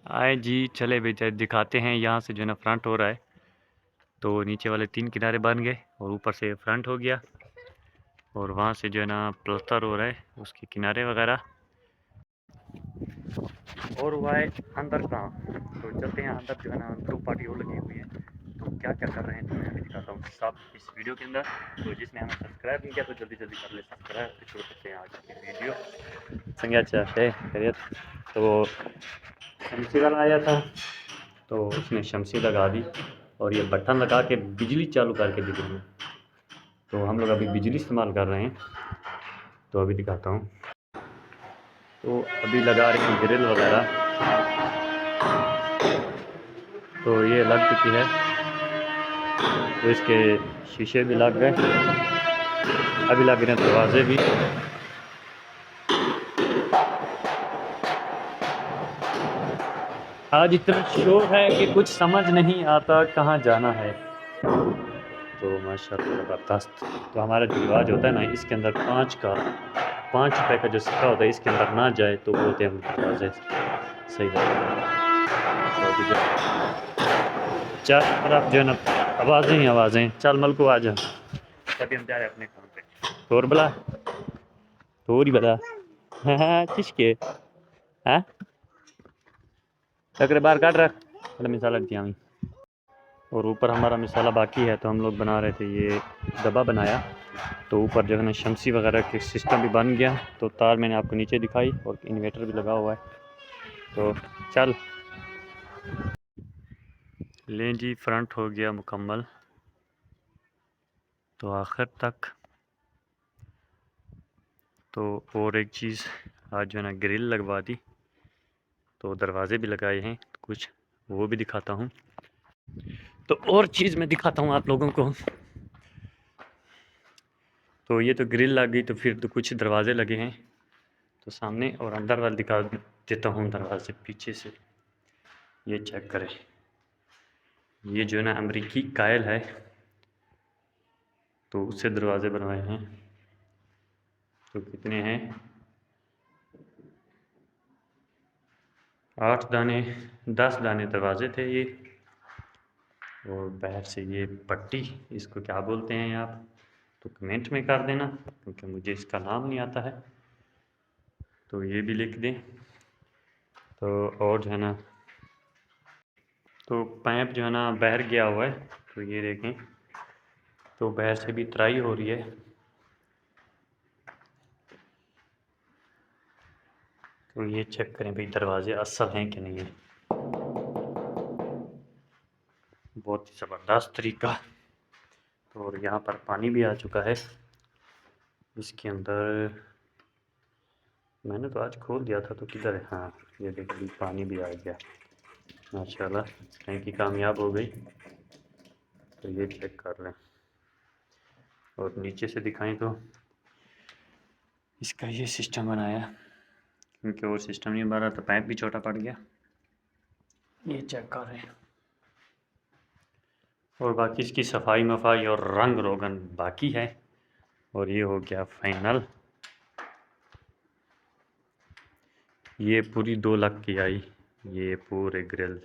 आए जी, चले भाई दिखाते हैं। यहाँ से जो है ना फ्रंट हो रहा है, तो नीचे वाले 3 किनारे बन गए और ऊपर से फ्रंट हो गया। और वहाँ से जो है ना प्लस्तर हो रहा है, उसके किनारे वगैरह। और हुआ है अंदर कहाँ, तो चलते हैं अंदर। जो है ना ग्रुप पार्टी और लगी हुई है, तो क्या क्या कर रहे हैं तो मैं अभी दिखाता हूँ सब इस वीडियो के अंदर। तो जिसने हमें सब्सक्राइब नहीं किया तो जल्दी जल्दी कर ले सब्सक्राइब, तो शुरू करते हैं आज की वीडियो। संज्ञा अच्छा है खैरियत। तो शमसी वाला आया था, तो उसने शमसी लगा दी और ये बटन लगा के बिजली चालू करके दी दोनों। तो हम लोग अभी बिजली इस्तेमाल कर रहे हैं, तो अभी दिखाता हूँ। तो अभी लगा रहे हैं ग्रिल वगैरह, तो ये लग चुकी है। तो इसके शीशे भी लग गए, अभी लग रहे हैं दरवाजे भी। आज इतना शोर है कि कुछ समझ नहीं आता कहाँ जाना है। तो माशाल्लाह ज़बरदस्त। तो हमारा जो रिवाज होता है ना, इसके अंदर 5 रुपए का जो सिक्का होता है इसके अंदर ना जाए तो बोलते हैं हम दरवाजे सही है। चार तरफ जो है ना आवाज़ें ही आवाज़ें। चल मलको आ जा, तभी हम जा रहे हैं अपने काम पे। और बला थोड़ी बला हाँ किसके हाँ टकरे बाहर काट रख मिसाल दिया। और ऊपर हमारा मिसाला बाकी है, तो हम लोग बना रहे थे ये दबा बनाया। तो ऊपर जो है ना शमसी वगैरह के सिस्टम भी बन गया। तो तार मैंने आपको नीचे दिखाई और इन्वर्टर भी लगा हुआ है। तो चल लें जी, फ्रंट हो गया मुकम्मल। तो आखिर तक तो और एक चीज़ आज जो है ना ग्रिल लगवा दी, तो दरवाजे भी लगाए हैं, तो कुछ वो भी दिखाता हूँ। तो और चीज़ मैं दिखाता हूँ आप लोगों को। तो ये तो ग्रिल लग गई, तो फिर तो कुछ दरवाजे लगे हैं। तो सामने और अंदर वाला दिखा देता हूँ दरवाजे पीछे से। ये चेक करें, ये जो है ना अमरीकी कायल है, तो उससे दरवाजे बनवाए हैं। तो कितने हैं, 8 दाने 10 दाने दरवाजे थे ये। और बाहर से ये पट्टी, इसको क्या बोलते हैं आप तो कमेंट में कर देना, क्योंकि मुझे इसका नाम नहीं आता है। तो ये भी लिख दें। तो और जो है ना, तो पाइप जो है ना बाहर गया हुआ है, तो ये देखें। तो बाहर से भी तराई हो रही है। तो ये चेक करें भाई दरवाजे असल हैं कि नहीं है। बहुत ही ज़बरदस्त तरीका। तो और यहाँ पर पानी भी आ चुका है इसके अंदर। मैंने तो आज खोल दिया था, तो किधर है, हाँ ये देखिए पानी भी आ गया माशाल्लाह। टैंकी कामयाब हो गई। तो ये चेक कर लें। और नीचे से दिखाएं तो इसका ये सिस्टम बनाया, क्योंकि और सिस्टम नहीं बन रहा, तो पाइप भी छोटा पड़ गया। ये चेक कर रहे हैं। और बाकी इसकी सफाई मफाई और रंग रोगन बाकी है। और ये हो गया फाइनल। ये पूरी 2 लाख की आई, ये पूरे ग्रिल